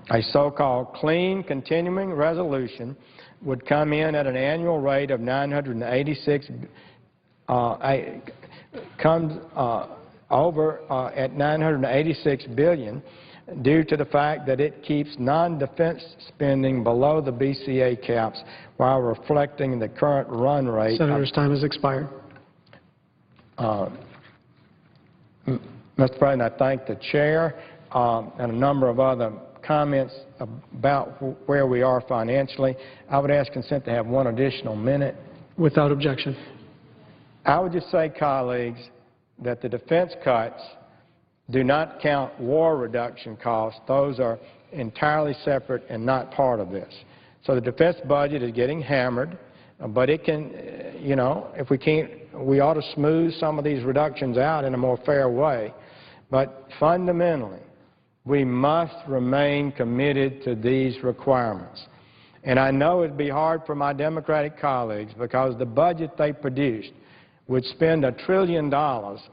A so-called clean continuing resolution would come in at an annual rate of 986 at $986 billion due to the fact that it keeps non-defense spending below the BCA caps while reflecting the current run rate. Senator's time has expired. Mr. President, I thank the chair and a number of other comments about where we are financially. I would ask consent to have one additional minute. Without objection. I would just say, colleagues, that the defense cuts do not count war reduction costs. Those are entirely separate and not part of this. So the defense budget is getting hammered, but it can, you know, if we can't, we ought to smooth some of these reductions out in a more fair way. But fundamentally, we must remain committed to these requirements. And I know it would be hard for my Democratic colleagues because the budget they produced would spend $1 trillion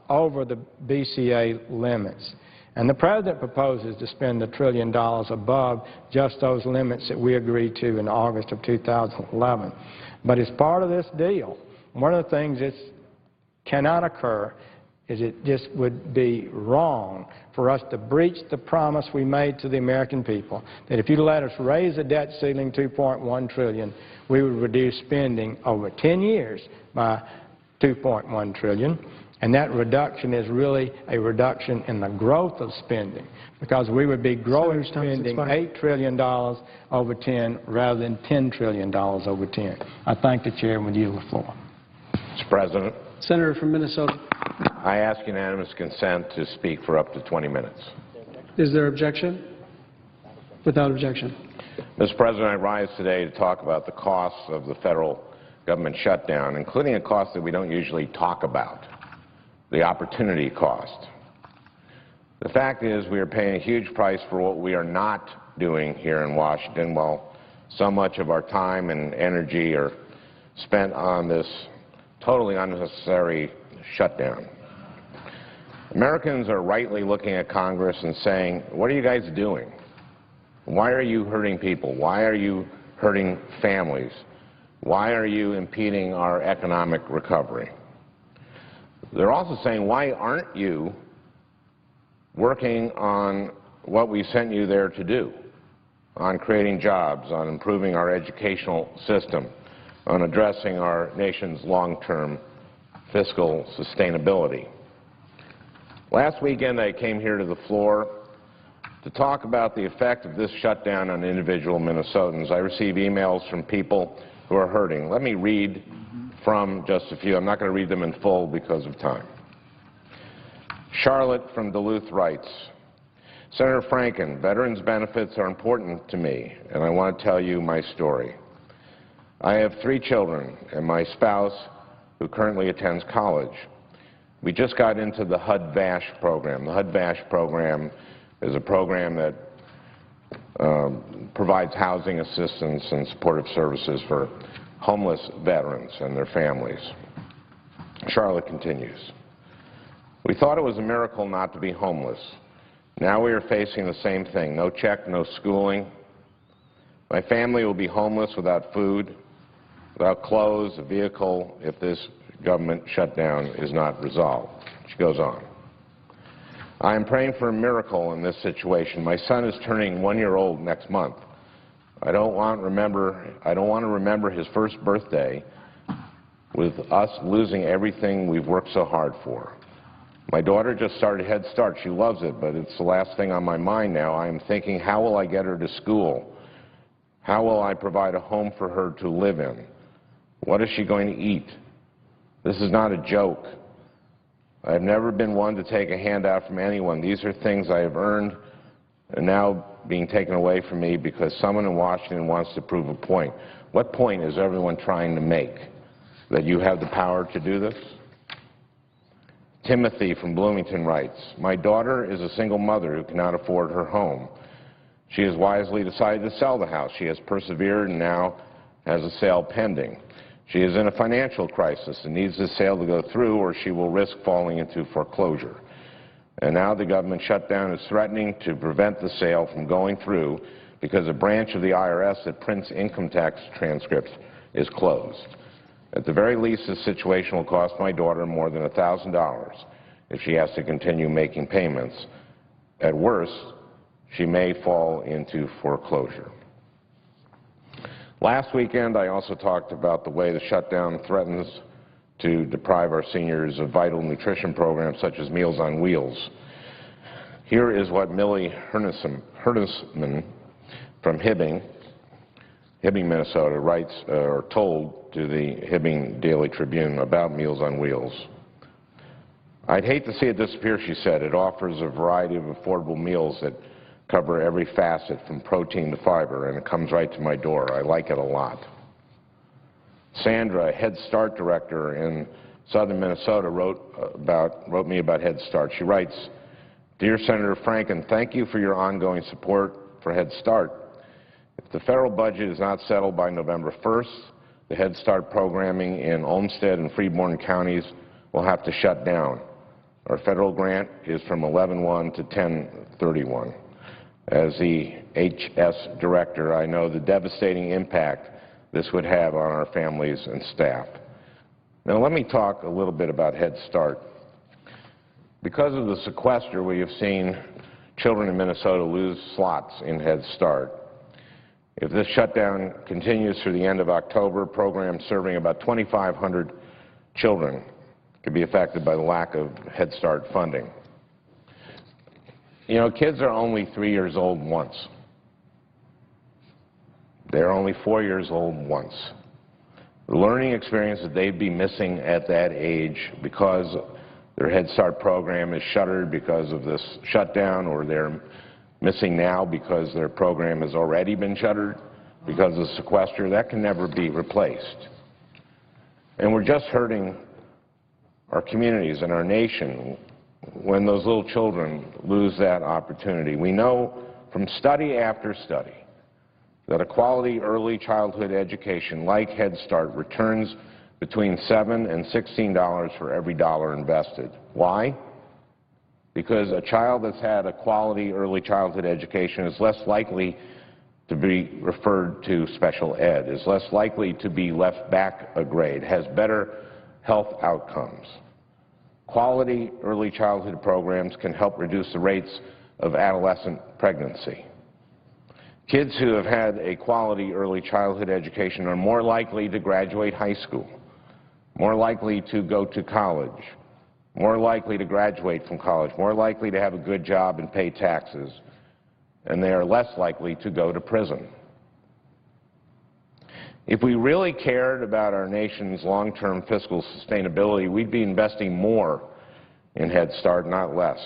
over the BCA limits. And the President proposes to spend $1 trillion above just those limits that we agreed to in August of 2011. But as part of this deal, one of the things that cannot occur is it just would be wrong for us to breach the promise we made to the American people that if you let us raise the debt ceiling $2.1 trillion, we would reduce spending over 10 years by $2.1 trillion. And that reduction is really a reduction in the growth of spending because we would be growing spending $8 trillion over 10 rather than $10 trillion over 10. I thank the chair and would yield the floor. Mr. President. Senator from Minnesota. I ask unanimous consent to speak for up to 20 minutes. Is there objection? Without objection. Mr. President, I rise today to talk about the costs of the federal government shutdown, including a cost that we don't usually talk about, the opportunity cost. The fact is we are paying a huge price for what we are not doing here in Washington while so much of our time and energy are spent on this totally unnecessary shutdown. Americans are rightly looking at Congress and saying, what are you guys doing? Why are you hurting people? Why are you hurting families? Why are you impeding our economic recovery? They're also saying, why aren't you working on what we sent you there to do, on creating jobs, on improving our educational system, on addressing our nation's long-term fiscal sustainability? Last weekend, I came here to the floor to talk about the effect of this shutdown on individual Minnesotans. I received emails from people who are hurting. Let me read from just a few. I'm not going to read them in full because of time. Charlotte from Duluth writes, Senator Franken, veterans' benefits are important to me, and I want to tell you my story. I have 3 children and my spouse who currently attends college. We just got into the HUD-VASH program. The HUD-VASH program is a program that provides housing assistance and supportive services for homeless veterans and their families. Charlotte continues, we thought it was a miracle not to be homeless. Now we are facing the same thing, no check, no schooling. My family will be homeless without food, without clothes, a vehicle, if this government shutdown is not resolved. She goes on. I am praying for a miracle in this situation. My son is turning 1 year old next month. I don't want to remember his first birthday with us losing everything we've worked so hard for. My daughter just started Head Start. She loves it, but it's the last thing on my mind now. I am thinking, how will I get her to school? How will I provide a home for her to live in? What is she going to eat? This is not a joke. I have never been one to take a handout from anyone. These are things I have earned and now being taken away from me because someone in Washington wants to prove a point. What point is everyone trying to make? That you have the power to do this? Timothy from Bloomington writes, my daughter is a single mother who cannot afford her home. She has wisely decided to sell the house. She has persevered and now has a sale pending. She is in a financial crisis and needs this sale to go through or she will risk falling into foreclosure. And now the government shutdown is threatening to prevent the sale from going through because a branch of the IRS that prints income tax transcripts is closed. At the very least, this situation will cost my daughter more than $1,000 if she has to continue making payments. At worst, she may fall into foreclosure. Last weekend, I also talked about the way the shutdown threatens to deprive our seniors of vital nutrition programs such as Meals on Wheels. Here is what Millie Hernisman from Hibbing, Minnesota, writes or told to the Hibbing Daily Tribune about Meals on Wheels. I'd hate to see it disappear, she said. It offers a variety of affordable meals that cover every facet from protein to fiber, and it comes right to my door. I like it a lot. Sandra, Head Start director in southern Minnesota, wrote me about Head Start. She writes, "Dear Senator Franken, thank you for your ongoing support for Head Start. If the federal budget is not settled by November 1st, the Head Start programming in Olmsted and Freeborn counties will have to shut down. Our federal grant is from 11/1 to 10/31. As the HS director, I know the devastating impact this would have on our families and staff." Now let me talk a little bit about Head Start. Because of the sequester, we have seen children in Minnesota lose slots in Head Start. If this shutdown continues through the end of October, programs serving about 2,500 children could be affected by the lack of Head Start funding. You know, kids are only 3 years old once. They're only 4 years old once. The learning experience that they'd be missing at that age because their Head Start program is shuttered because of this shutdown, or they're missing now because their program has already been shuttered because of the sequester, that can never be replaced. And we're just hurting our communities and our nation when those little children lose that opportunity. We know from study after study that a quality early childhood education like Head Start returns between $7 and $16 for every dollar invested. Why? Because a child that's had a quality early childhood education is less likely to be referred to special ed, is less likely to be left back a grade, has better health outcomes. Quality early childhood programs can help reduce the rates of adolescent pregnancy. Kids who have had a quality early childhood education are more likely to graduate high school, more likely to go to college, more likely to graduate from college, more likely to have a good job and pay taxes, and they are less likely to go to prison. If we really cared about our nation's long-term fiscal sustainability, we'd be investing more in Head Start, not less.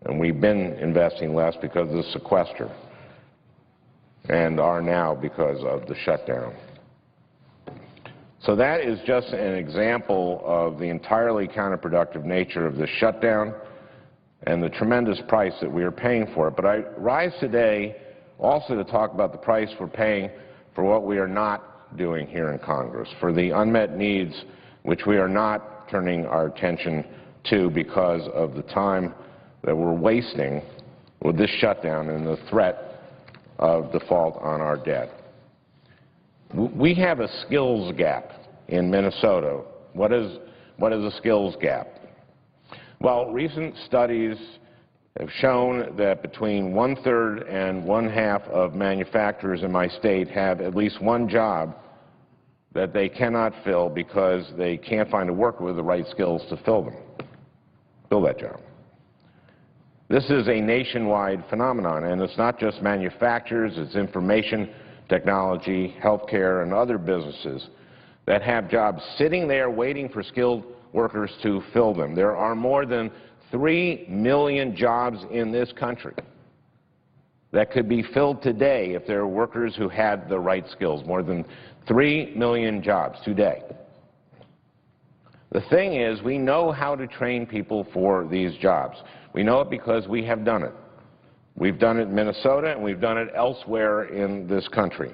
And we've been investing less because of the sequester, and are now because of the shutdown. So that is just an example of the entirely counterproductive nature of this shutdown and the tremendous price that we are paying for it. But I rise today also to talk about the price we're paying for what we are not doing here in Congress, for the unmet needs which we are not turning our attention to because of the time that we're wasting with this shutdown and the threat of default on our debt. We have a skills gap in Minnesota. What is a skills gap? Well, recent studies have shown that between 1/3 and 1/2 of manufacturers in my state have at least one job that they cannot fill because they can't find a worker with the right skills to fill that job. This is a nationwide phenomenon, and it's not just manufacturers, it's information technology, healthcare, and other businesses that have jobs sitting there waiting for skilled workers to fill them. There are more than 3 million jobs in this country that could be filled today if there were workers who had the right skills. More than 3 million jobs today. The thing is, we know how to train people for these jobs. We know it because we have done it. We've done it in Minnesota, and we've done it elsewhere in this country.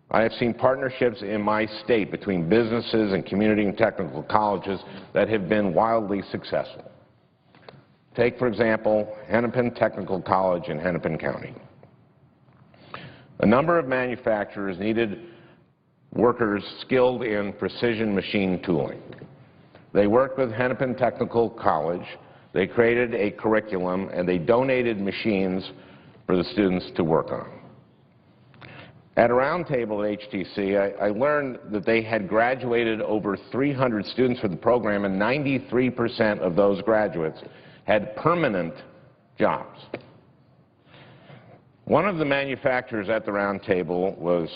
I have seen partnerships in my state between businesses and community and technical colleges that have been wildly successful. Take, for example, Hennepin Technical College in Hennepin County. A number of manufacturers needed workers skilled in precision machine tooling. They worked with Hennepin Technical College, they created a curriculum, and they donated machines for the students to work on. At a roundtable at HTC, I learned that they had graduated over 300 students for the program, and 93% of those graduates had permanent jobs. One of the manufacturers at the roundtable was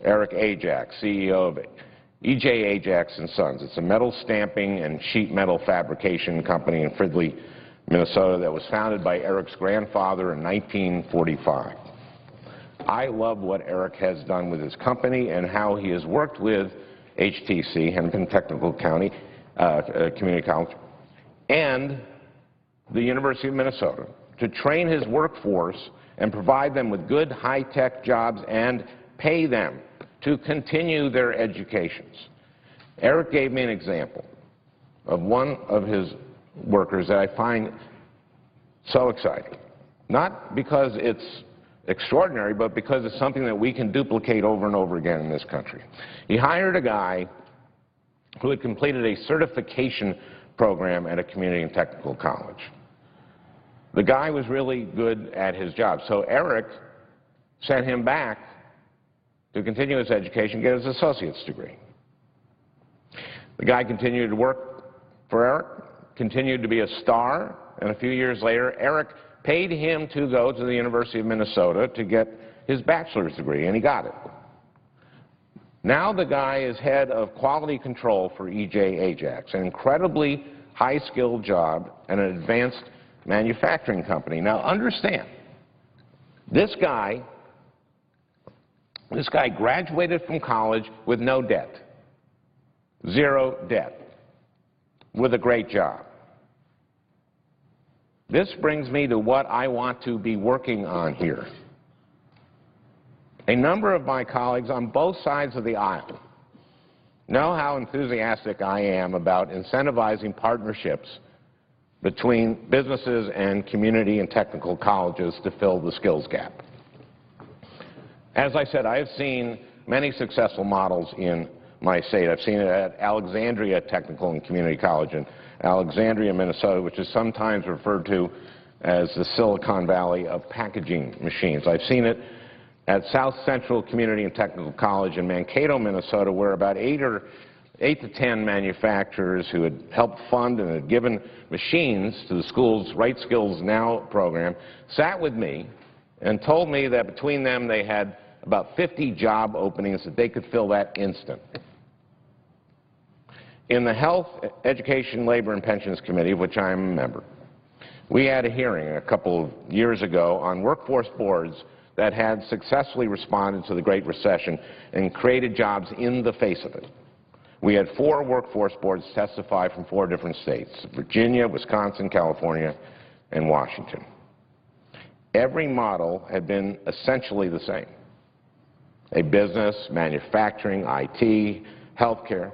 Eric Ajax, CEO of E.J. Ajax & Sons. It's a metal stamping and sheet metal fabrication company in Fridley, Minnesota that was founded by Eric's grandfather in 1945. I love what Eric has done with his company and how he has worked with HTC, Hennepin Technical County Community College, and the University of Minnesota to train his workforce and provide them with good high-tech jobs and pay them to continue their educations. Eric gave me an example of one of his workers that I find so exciting, not because it's extraordinary, but because it's something that we can duplicate over and over again in this country. He hired a guy who had completed a certification program at a community and technical college. The guy was really good at his job, so Eric sent him back to continue his education, get his associate's degree. The guy continued to work for Eric, continued to be a star, and a few years later, Eric paid him to go to the University of Minnesota to get his bachelor's degree, and he got it. Now the guy is head of quality control for E.J. Ajax, an incredibly high-skilled job and an advanced manufacturing company. Now understand, this guy graduated from college with no debt, zero debt, with a great job. This brings me to what I want to be working on here. A number of my colleagues on both sides of the aisle know how enthusiastic I am about incentivizing partnerships between businesses and community and technical colleges to fill the skills gap. As I said, I have seen many successful models in my state. I've seen it at Alexandria Technical and Community College in Alexandria, Minnesota, which is sometimes referred to as the Silicon Valley of packaging machines. I've seen it at South Central Community and Technical College in Mankato, Minnesota, where about 8 to 10 manufacturers who had helped fund and had given machines to the school's Right Skills Now program sat with me and told me that between them they had about 50 job openings that they could fill that instant. In the Health, Education, Labor, and Pensions Committee, of which I am a member, we had a hearing a couple of years ago on workforce boards that had successfully responded to the Great Recession and created jobs in the face of it. We had 4 workforce boards testify from 4 different states: Virginia, Wisconsin, California, and Washington. Every model had been essentially the same. A business, manufacturing, IT, healthcare,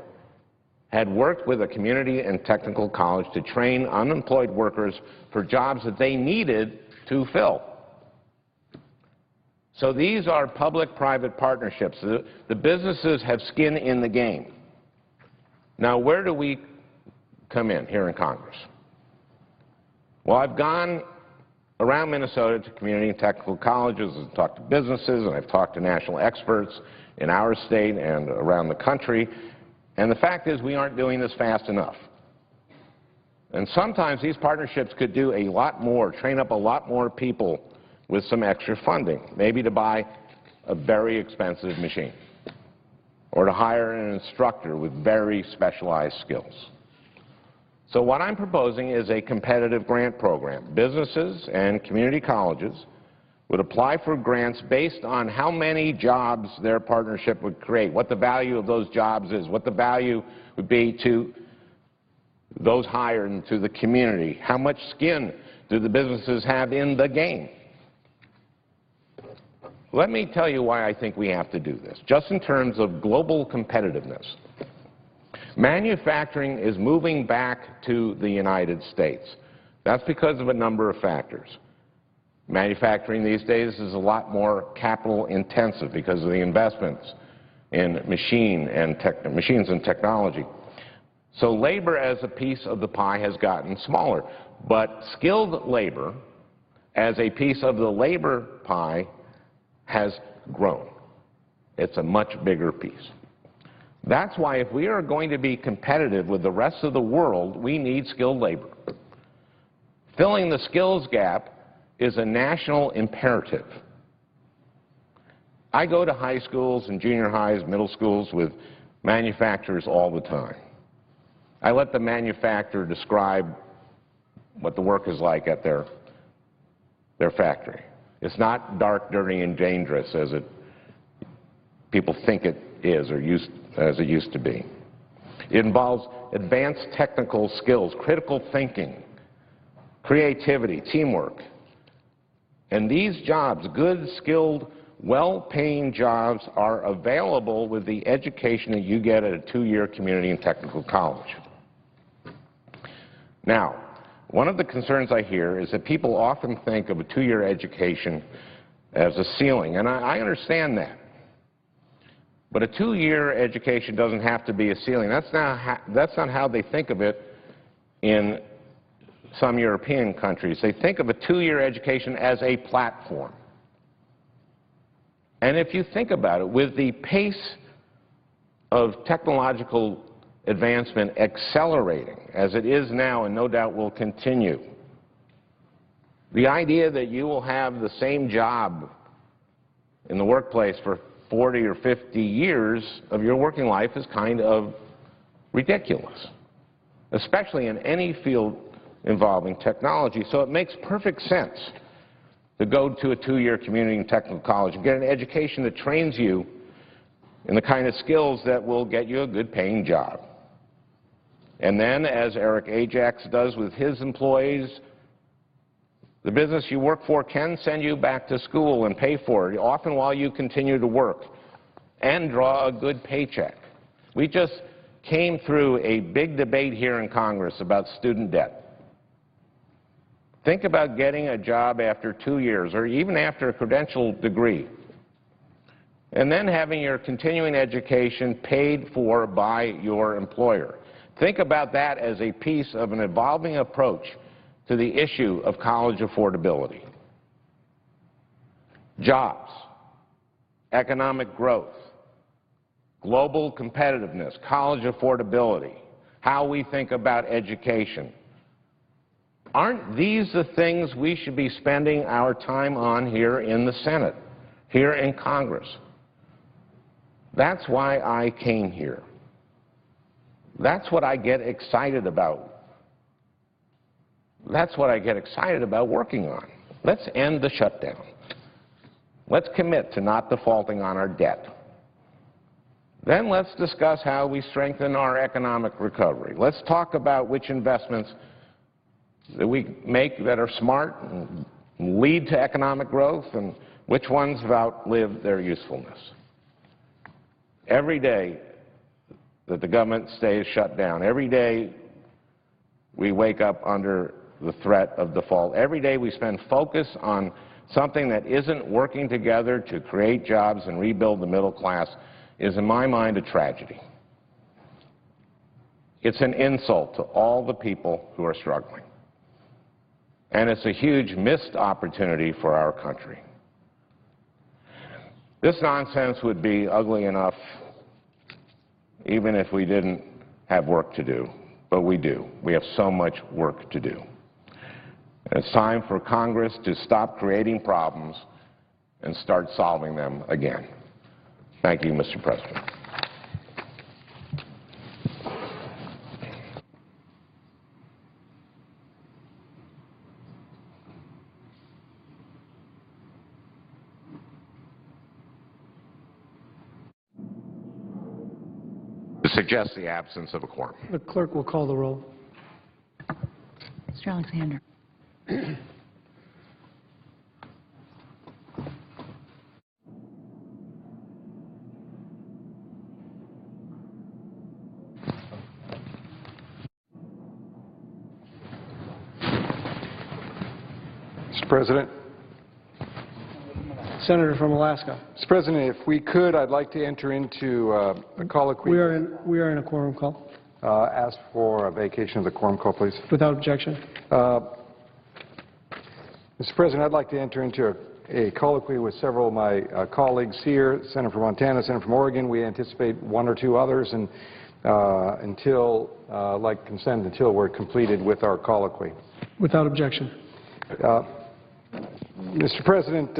had worked with a community and technical college to train unemployed workers for jobs that they needed to fill. So these are public-private partnerships. The businesses have skin in the game. Now, where do we come in here in Congress? Well, I've gone around Minnesota to community and technical colleges and talked to businesses, and I've talked to national experts in our state and around the country, and the fact is we aren't doing this fast enough. And sometimes these partnerships could do a lot more, train up a lot more people with some extra funding, maybe to buy a very expensive machine or to hire an instructor with very specialized skills. So what I'm proposing is a competitive grant program. Businesses and community colleges would apply for grants based on how many jobs their partnership would create, what the value of those jobs is, what the value would be to those hired and to the community, how much skin do the businesses have in the game. Let me tell you why I think we have to do this, just in terms of global competitiveness. Manufacturing is moving back to the United States That's because of a number of factors. Manufacturing these days is a lot more capital intensive because of the investments in machines and technology. So labor as a piece of the pie has gotten smaller, but skilled labor as a piece of the labor pie has grown. It's a much bigger piece. That's why if we are going to be competitive with the rest of the world, we need skilled labor. Filling the skills gap is a national imperative. I go to high schools and junior highs, middle schools with manufacturers all the time. I let the manufacturer describe what the work is like at their factory. It's not dark, dirty, and dangerous as people think it is or as it used to be. It involves advanced technical skills, critical thinking, creativity, teamwork. And these jobs, good, skilled, well-paying jobs, are available with the education that you get at a two-year community and technical college. Now, one of the concerns I hear is that people often think of a two-year education as a ceiling, and I understand that. But a two-year education doesn't have to be a ceiling. That's not how they think of it in some European countries. They think of a two-year education as a platform. And if you think about it, with the pace of technological advancement accelerating, as it is now and no doubt will continue, the idea that you will have the same job in the workplace for 40 or 50 years of your working life is kind of ridiculous, especially in any field involving technology. So it makes perfect sense to go to a two-year community and technical college and get an education that trains you in the kind of skills that will get you a good-paying job. And then, as Eric Ajax does with his employees, the business you work for can send you back to school and pay for it, often while you continue to work, and draw a good paycheck. We just came through a big debate here in Congress about student debt. Think about getting a job after 2 years or even after a credentialed degree, and then having your continuing education paid for by your employer. Think about that as a piece of an evolving approach to the issue of college affordability. Jobs, economic growth, global competitiveness, college affordability, how we think about education. Aren't these the things we should be spending our time on here in the Senate, here in Congress? That's why I came here. That's what I get excited about. That's what I get excited about working on. Let's end the shutdown. Let's commit to not defaulting on our debt. Then let's discuss how we strengthen our economic recovery. Let's talk about which investments that we make that are smart and lead to economic growth and which ones have outlived their usefulness. Every day that the government stays shut down, every day we wake up under the threat of default, every day we spend focus on something that isn't working together to create jobs and rebuild the middle class is, in my mind, a tragedy. It's an insult to all the people who are struggling. And it's a huge missed opportunity for our country. This nonsense would be ugly enough even if we didn't have work to do, but we do. We have so much work to do. And it's time for Congress to stop creating problems and start solving them again. Thank you, Mr. President. To suggest the absence of a quorum. The clerk will call the roll. Mr. Alexander. Mr. President. Senator from Alaska. Mr. President, if we could, I'd like to enter into a colloquy. We are in a quorum call. Ask for a vacation of the quorum call, please. Without objection. Mr. President, I'd like to enter into a colloquy with several of my colleagues here, Senator from Montana, Senator from Oregon. We anticipate one or two others, and until we're completed with our colloquy. Without objection. Mr. President,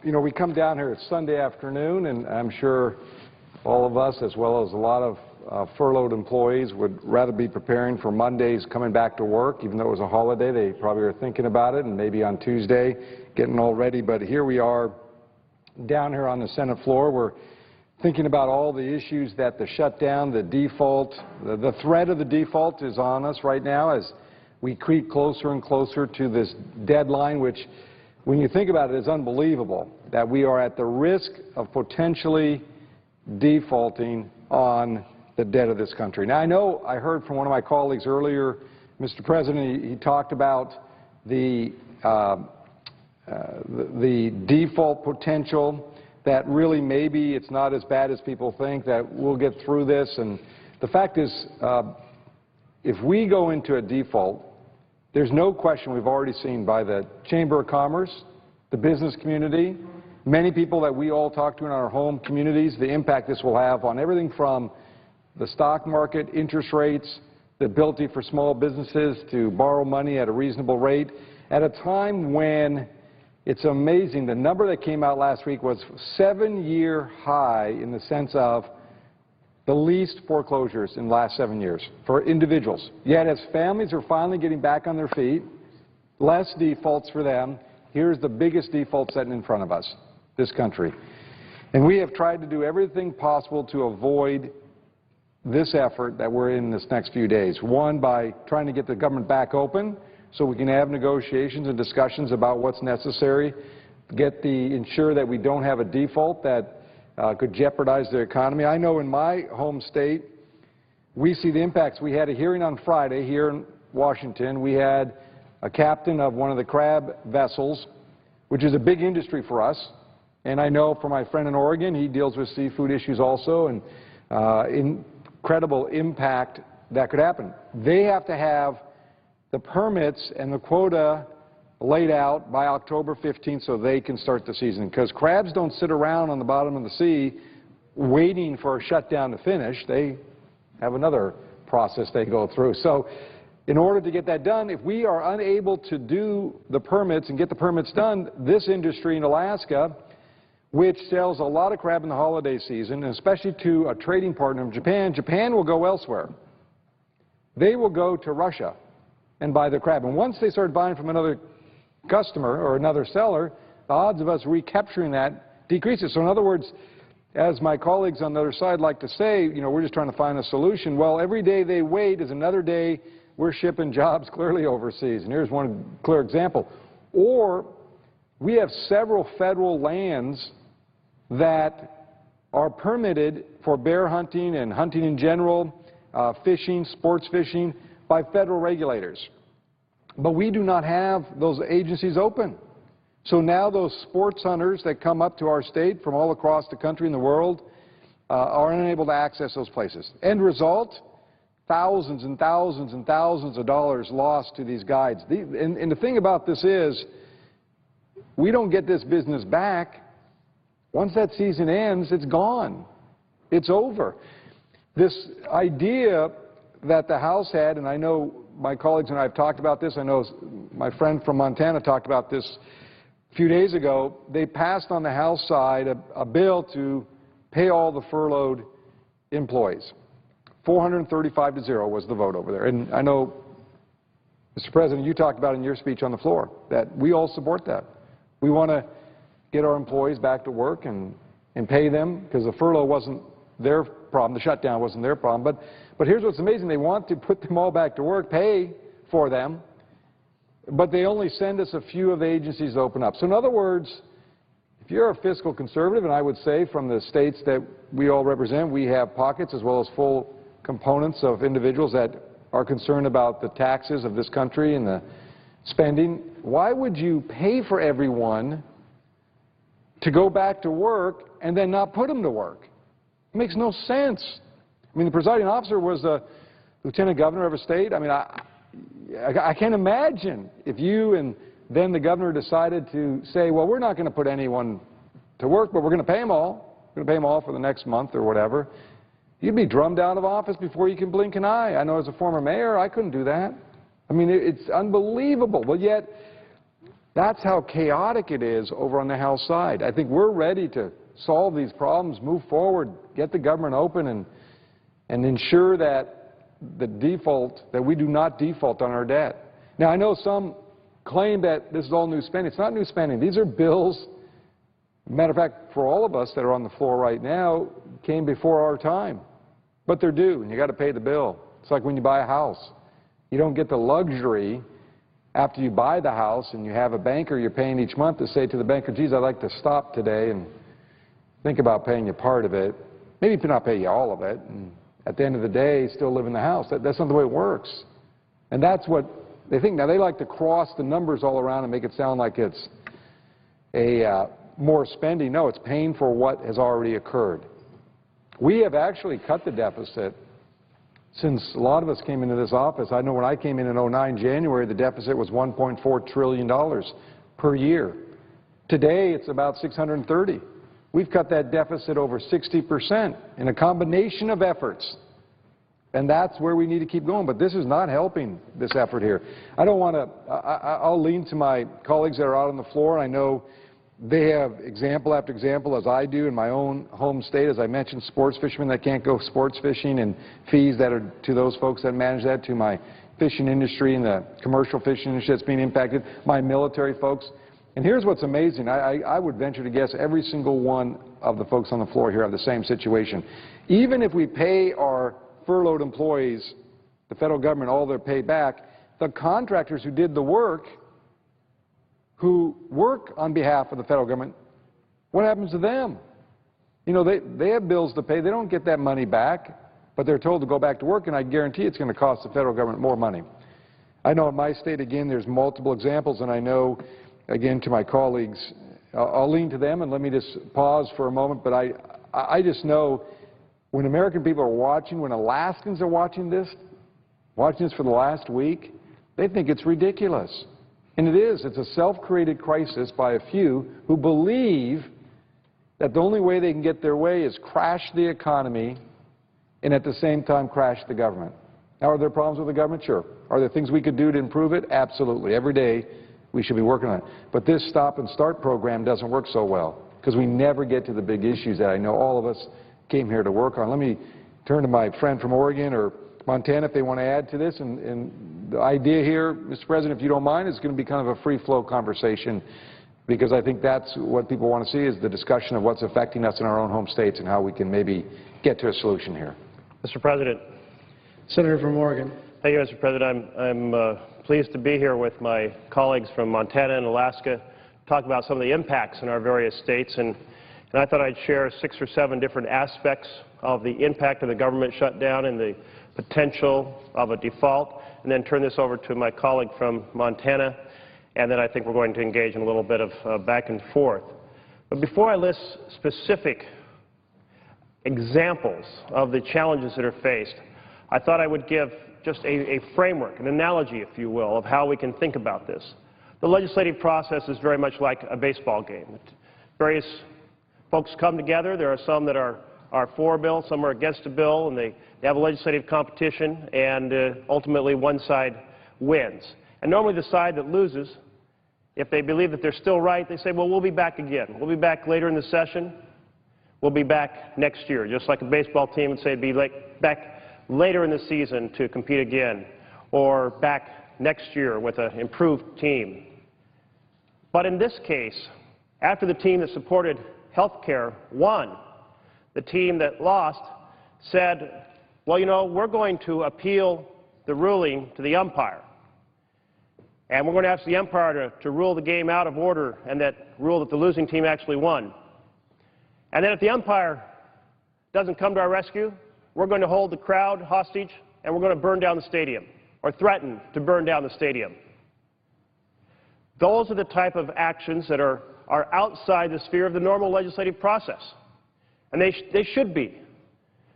you know, we come down here, it's Sunday afternoon, and I'm sure all of us, as well as a lot of furloughed employees, would rather be preparing for Monday's coming back to work. Even though it was a holiday, they probably are thinking about it, and maybe on Tuesday getting all ready. But here we are down here on the Senate floor. We're thinking about all the issues that the shutdown, the default, the threat of the default is on us right now as we creep closer and closer to this deadline, which, when you think about it, is unbelievable that we are at the risk of potentially defaulting on the debt of this country. Now, I know I heard from one of my colleagues earlier, Mr. President, he talked about the default potential, that really maybe it's not as bad as people think, that we'll get through this. And the fact is, if we go into a default, there's no question, we've already seen by the Chamber of Commerce, the business community, many people that we all talk to in our home communities, the impact this will have on everything from the stock market, interest rates, the ability for small businesses to borrow money at a reasonable rate, at a time when it's amazing. The number that came out last week was 7-year high in the sense of the least foreclosures in the last 7 years for individuals. Yet as families are finally getting back on their feet, less defaults for them, here's the biggest default sitting in front of us, this country. And we have tried to do everything possible to avoid this effort that we're in this next few days. One, by trying to get the government back open so we can have negotiations and discussions about what's necessary, ensure that we don't have a default that could jeopardize the economy. I know in my home state, we see the impacts. We had a hearing on Friday here in Washington. We had a captain of one of the crab vessels, which is a big industry for us. And I know from my friend in Oregon, he deals with seafood issues also, and incredible impact that could happen. They have to have the permits and the quota laid out by October 15th so they can start the season. Because crabs don't sit around on the bottom of the sea waiting for a shutdown to finish. They have another process they go through. So in order to get that done, if we are unable to do the permits and get the permits done, this industry in Alaska, which sells a lot of crab in the holiday season, and especially to a trading partner of Japan, Japan will go elsewhere. They will go to Russia and buy the crab. And once they start buying from another customer or another seller, the odds of us recapturing that decreases. So in other words, as my colleagues on the other side like to say, you know, we're just trying to find a solution. Well, every day they wait is another day we're shipping jobs clearly overseas. And here's one clear example. Or we have several federal lands that are permitted for bear hunting and hunting in general, fishing, sports fishing, by federal regulators. But we do not have those agencies open. So now those sports hunters that come up to our state from all across the country and the world are unable to access those places. End result, thousands and thousands and thousands of dollars lost to these guides. And the thing about this is, we don't get this business back. Once that season ends, it's gone. It's over. This idea that the House had, and I know my colleagues and I have talked about this, I know my friend from Montana talked about this a few days ago, they passed on the House side a bill to pay all the furloughed employees. 435-0 was the vote over there. And I know, Mr. President, you talked about in your speech on the floor that we all support that. We want to get our employees back to work and pay them, because the furlough wasn't their problem, the shutdown wasn't their problem. But here's what's amazing. They want to put them all back to work, pay for them, but they only send us a few of the agencies to open up. So in other words, if you're a fiscal conservative, and I would say from the states that we all represent, we have pockets as well as full components of individuals that are concerned about the taxes of this country and the spending, why would you pay for everyone to go back to work and then not put them to work? It makes no sense. I mean, the presiding officer was the lieutenant governor of a state. I mean, I can't imagine if you and then the governor decided to say, well, we're not going to put anyone to work, but we're going to pay them all. We're going to pay them all for the next month or whatever. You'd be drummed out of office before you can blink an eye. I know as a former mayor, I couldn't do that. I mean, it's unbelievable. But yet, that's how chaotic it is over on the House side. I think we're ready to solve these problems, move forward, get the government open, and ensure that that we do not default on our debt. Now, I know some claim that this is all new spending. It's not new spending. These are bills, matter of fact, for all of us that are on the floor right now, came before our time. But they're due, and you got to pay the bill. It's like when you buy a house. You don't get the luxury after you buy the house and you have a banker you're paying each month to say to the banker, geez, I'd like to stop today and think about paying you part of it. Maybe not pay you all of it. And at the end of the day, still live in the house. That's not the way it works. And that's what they think. Now, they like to cross the numbers all around and make it sound like it's more spending. No, it's paying for what has already occurred. We have actually cut the deficit since a lot of us came into this office. I know when I came in 2009, January, the deficit was $1.4 trillion per year. Today, it's about $630. We've cut that deficit over 60% in a combination of efforts. And that's where we need to keep going. But this is not helping this effort here. I don't want to, I'll lean to my colleagues that are out on the floor. I know they have example after example, as I do in my own home state. As I mentioned, sports fishermen that can't go sports fishing and fees that are to those folks that manage that, to my fishing industry and the commercial fishing industry that's being impacted, my military folks. And here's what's amazing. I would venture to guess every single one of the folks on the floor here have the same situation. Even if we pay our furloughed employees, the federal government, all their pay back, the contractors who did the work, who work on behalf of the federal government, what happens to them? You know, they have bills to pay. They don't get that money back, but they're told to go back to work, and I guarantee it's going to cost the federal government more money. I know in my state, again, there's multiple examples, and I know, again, to my colleagues, I'll lean to them, and let me just pause for a moment, but I just know when American people are watching, when Alaskans are watching this for the last week, they think it's ridiculous. And it is. It's a self-created crisis by a few who believe that the only way they can get their way is crash the economy and at the same time crash the government. Now, are there problems with the government? Sure. Are there things we could do to improve it? Absolutely. Every day we should be working on it. But this stop-and-start program doesn't work so well because we never get to the big issues that I know all of us came here to work on. Let me turn to my friend from Oregon or Montana if they want to add to this. And the idea here, Mr. President, if you don't mind, is going to be kind of a free-flow conversation because I think that's what people want to see is the discussion of what's affecting us in our own home states and how we can maybe get to a solution here. Mr. President. Senator from Oregon. Thank you, Mr. President. I'm pleased to be here with my colleagues from Montana and Alaska to talk about some of the impacts in our various states. And I thought I'd share 6 or 7 different aspects of the impact of the government shutdown and the potential of a default, and then turn this over to my colleague from Montana, and then I think we're going to engage in a little bit of back and forth. But before I list specific examples of the challenges that are faced, I thought I would give just a framework, an analogy, if you will, of how we can think about this. The legislative process is very much like a baseball game. Various folks come together. There are some that are for a bill, some are against a bill, and they have a legislative competition, and ultimately one side wins. And normally the side that loses, if they believe that they're still right, they say, well, we'll be back again. We'll be back later in the session. We'll be back next year, just like a baseball team would say, be back later in the season to compete again, or back next year with an improved team. But in this case, after the team that supported health care won, the team that lost said, well, you know, we're going to appeal the ruling to the umpire. And we're going to ask the umpire to rule the game out of order and rule that the losing team actually won. And then if the umpire doesn't come to our rescue, we're going to hold the crowd hostage and we're going to burn down the stadium or threaten to burn down the stadium. Those are the type of actions that are outside the sphere of the normal legislative process. And they should be,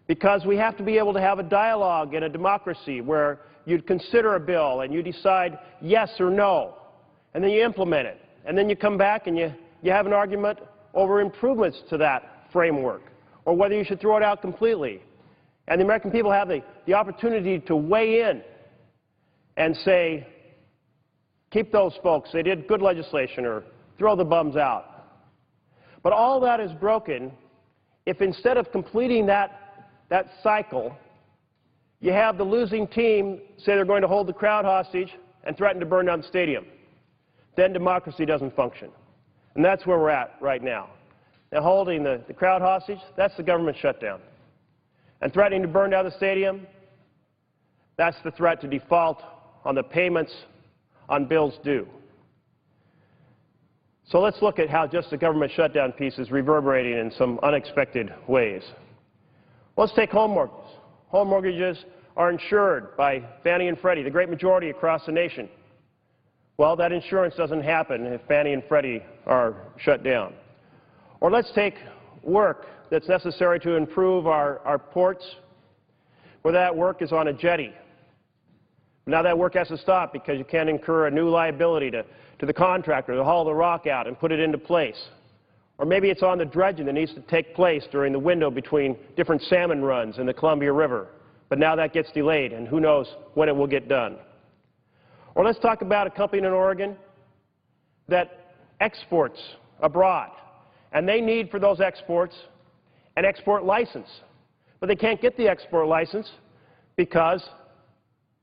because we have to be able to have a dialogue in a democracy where you'd consider a bill and you decide yes or no, and then you implement it. And then you come back and you have an argument over improvements to that framework, or whether you should throw it out completely. And the American people have the opportunity to weigh in and say, keep those folks, they did good legislation, or throw the bums out. But all that is broken if instead of completing that cycle, you have the losing team say they're going to hold the crowd hostage and threaten to burn down the stadium. Then democracy doesn't function. And that's where we're at right now. Now, holding the crowd hostage, that's the government shutdown. And threatening to burn down the stadium, that's the threat to default on the payments on bills due. So let's look at how just the government shutdown piece is reverberating in some unexpected ways. Let's take home mortgages. Home mortgages are insured by Fannie and Freddie, the great majority across the nation. Well, that insurance doesn't happen if Fannie and Freddie are shut down. Or let's take work that's necessary to improve our ports, where that work is on a jetty. Now that work has to stop because you can't incur a new liability to the contractor to haul the rock out and put it into place. Or maybe it's on the dredging that needs to take place during the window between different salmon runs in the Columbia River. But now that gets delayed, and who knows when it will get done. Or let's talk about a company in Oregon that exports abroad, and they need for those exports an export license. But they can't get the export license because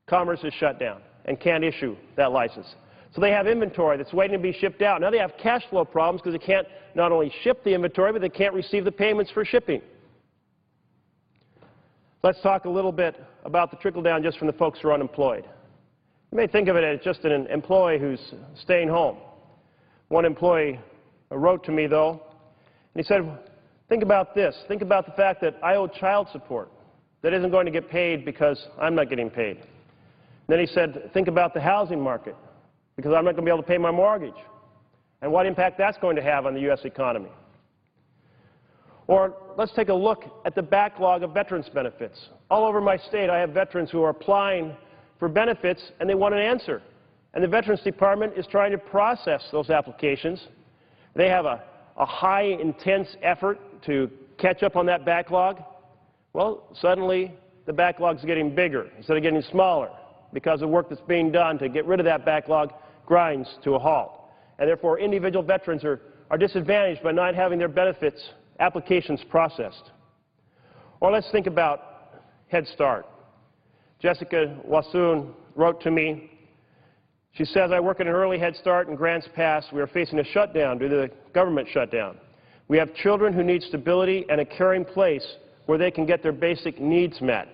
Commerce is shut down and can't issue that license. So they have inventory that's waiting to be shipped out. Now they have cash flow problems because they can't not only ship the inventory, but they can't receive the payments for shipping. Let's talk a little bit about the trickle-down just from the folks who are unemployed. You may think of it as just an employee who's staying home. One employee wrote to me, though, and he said, think about this. Think about the fact that I owe child support that isn't going to get paid because I'm not getting paid. Then he said, think about the housing market, because I'm not going to be able to pay my mortgage, and what impact that's going to have on the U.S. economy. Or let's take a look at the backlog of veterans benefits. All over my state, I have veterans who are applying for benefits, and they want an answer. And the Veterans Department is trying to process those applications. They have a high, intense effort to catch up on that backlog. Well, suddenly the backlog's getting bigger instead of getting smaller, because the work that's being done to get rid of that backlog grinds to a halt. And therefore, individual veterans are disadvantaged by not having their benefits applications processed. Or let's think about Head Start. Jessica Wassoon wrote to me. She says, I work in an early Head Start in Grants Pass. We are facing a shutdown due to the government shutdown. We have children who need stability and a caring place where they can get their basic needs met.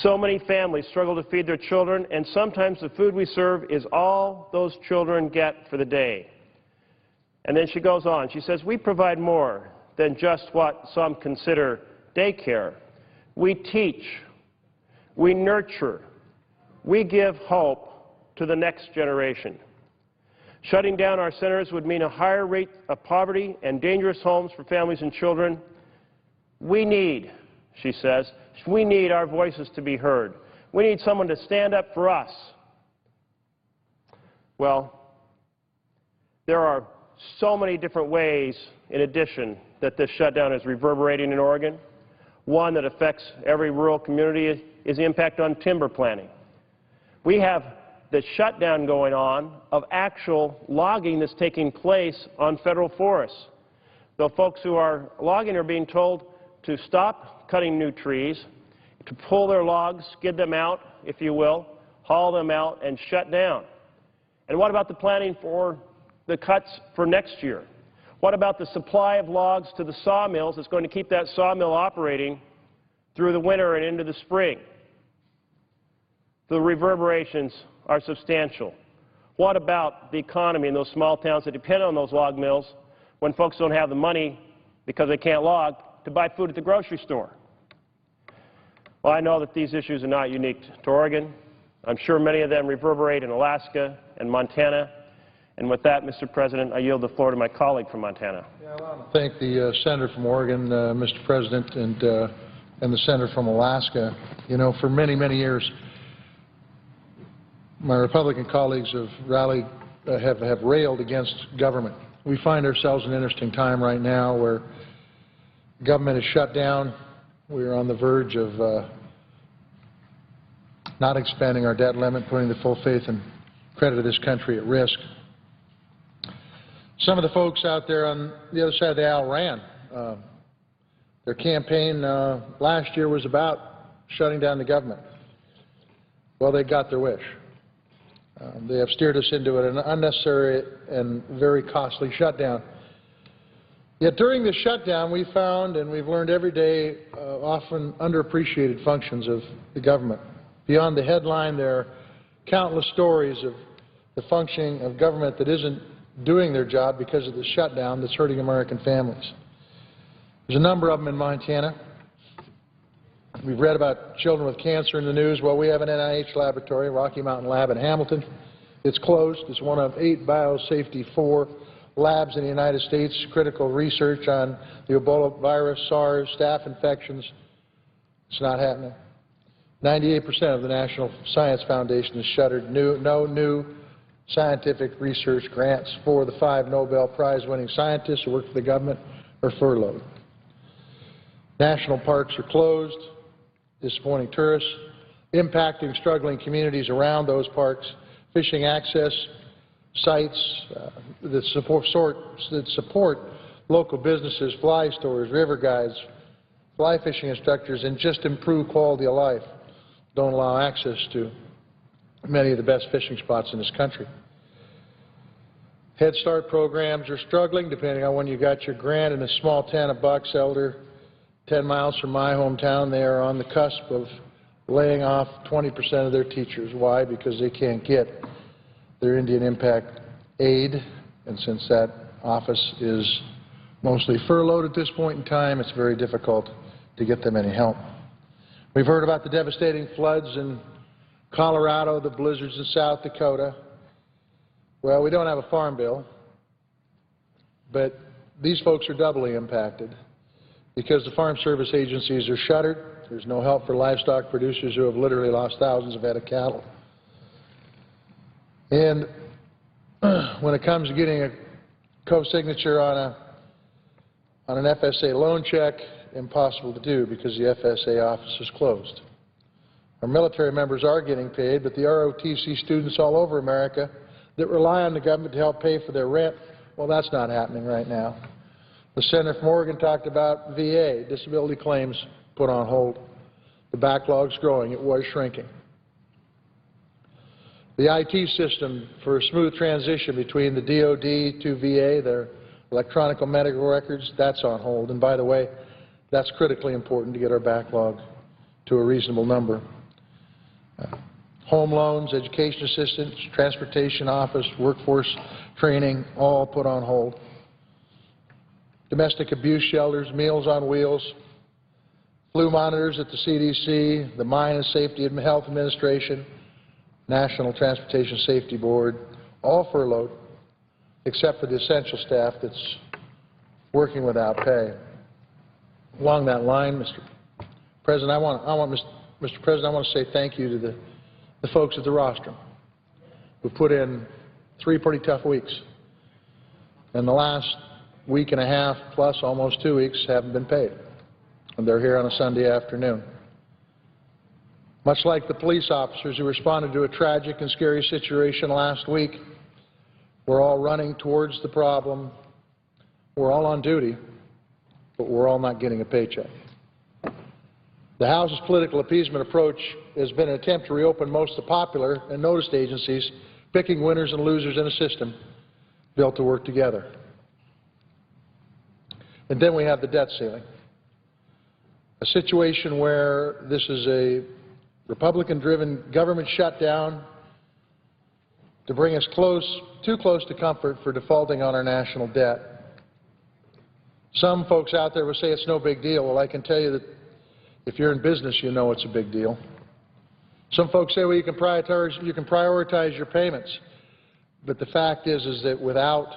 So many families struggle to feed their children, and sometimes the food we serve is all those children get for the day. And then she goes on. She says, we provide more than just what some consider daycare. We teach, we nurture, we give hope to the next generation. Shutting down our centers would mean a higher rate of poverty and dangerous homes for families and children. We need, she says, we need our voices to be heard. We need someone to stand up for us. Well, there are so many different ways, in addition, that this shutdown is reverberating in Oregon. One that affects every rural community is the impact on timber planting. We have the shutdown going on of actual logging that's taking place on federal forests. The folks who are logging are being told to stop cutting new trees, to pull their logs, skid them out, if you will, haul them out, and shut down. And what about the planning for the cuts for next year? What about the supply of logs to the sawmills that's going to keep that sawmill operating through the winter and into the spring? The reverberations are substantial. What about the economy in those small towns that depend on those log mills when folks don't have the money, because they can't log, to buy food at the grocery store? Well, I know that these issues are not unique to Oregon. I'm sure many of them reverberate in Alaska and Montana And with that, Mr. President, I yield the floor to my colleague from Montana. Yeah, I want to thank the senator from Oregon, Mr. President, and the senator from Alaska. You know, for many, many years, my Republican colleagues have have railed against government. We find ourselves in an interesting time right now where government is shut down. We're on the verge of not expanding our debt limit, putting the full faith and credit of this country at risk. Some of the folks out there on the other side of the aisle ran. Their campaign last year was about shutting down the government. Well, they got their wish. They have steered us into an unnecessary and very costly shutdown. Yet during this shutdown, we found, and we've learned every day, often underappreciated functions of the government. Beyond the headline, there are countless stories of the functioning of government that isn't doing their job because of the shutdown that's hurting American families. There's a number of them in Montana. We've read about children with cancer in the news. Well, we have an NIH laboratory, Rocky Mountain Lab in Hamilton. It's closed. It's one of 8 biosafety 4 labs in the United States, critical research on the Ebola virus, SARS, staph infections. It's not happening. 98% of the National Science Foundation is shuttered. No new scientific research grants for the 5 Nobel Prize-winning scientists who work for the government are furloughed. National parks are closed, disappointing tourists, impacting struggling communities around those parks, fishing access sites that support local businesses, fly stores, river guides, fly fishing instructors, and just improve quality of life don't allow access to many of the best fishing spots in this country. Head Start programs are struggling, depending on when you got your grant. In a small town of Bucks Elder, 10 miles from my hometown, they are on the cusp of laying off 20% of their teachers. Why? Because they can't get their Indian Impact aid, and since that office is mostly furloughed at this point in time, it's very difficult to get them any help. We've heard about the devastating floods in Colorado, the blizzards in South Dakota. Well, we don't have a farm bill, but these folks are doubly impacted because the Farm Service agencies are shuttered. There's no help for livestock producers who have literally lost thousands of head of cattle. And when it comes to getting a co-signature on an FSA loan check, impossible to do because the FSA office is closed. Our military members are getting paid, but the ROTC students all over America that rely on the government to help pay for their rent, well, that's not happening right now. The senator from Oregon talked about VA, disability claims put on hold. The backlog's growing. It was shrinking. The IT system for a smooth transition between the DOD to VA, their electronic medical records, that's on hold. And by the way, that's critically important to get our backlog to a reasonable number. Home loans, education assistance, transportation office, workforce training, all put on hold. Domestic abuse shelters, Meals on Wheels, flu monitors at the CDC, the Mine and Safety and Health Administration, National Transportation Safety Board, all furloughed, except for the essential staff that's working without pay. Along that line, Mr. President, I want to say thank you to the folks at the rostrum who put in 3 pretty tough weeks. And the last week and a half plus almost 2 weeks haven't been paid. And they're here on a Sunday afternoon. Much like the police officers who responded to a tragic and scary situation last week, we're all running towards the problem. We're all on duty, but we're all not getting a paycheck. The House's political appeasement approach has been an attempt to reopen most of the popular and noticed agencies, picking winners and losers in a system built to work together. And then we have the debt ceiling, a situation where this is a Republican-driven government shutdown to bring us too close to comfort for defaulting on our national debt. Some folks out there will say it's no big deal. Well, I can tell you that if you're in business, you know it's a big deal. Some folks say, well, you can prioritize your payments. But the fact is that without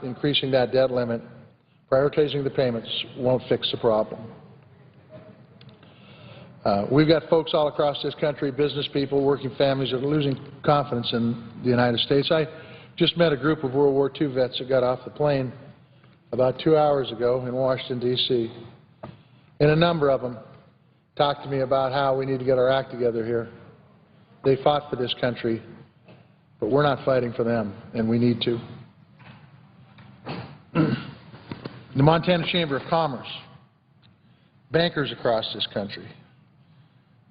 increasing that debt limit, prioritizing the payments won't fix the problem. We've got folks all across this country, business people, working families, that are losing confidence in the United States. I just met a group of World War II vets that got off the plane about 2 hours ago in Washington, D.C., and a number of them talked to me about how we need to get our act together here. They fought for this country, but we're not fighting for them, and we need to. The Montana Chamber of Commerce, bankers across this country,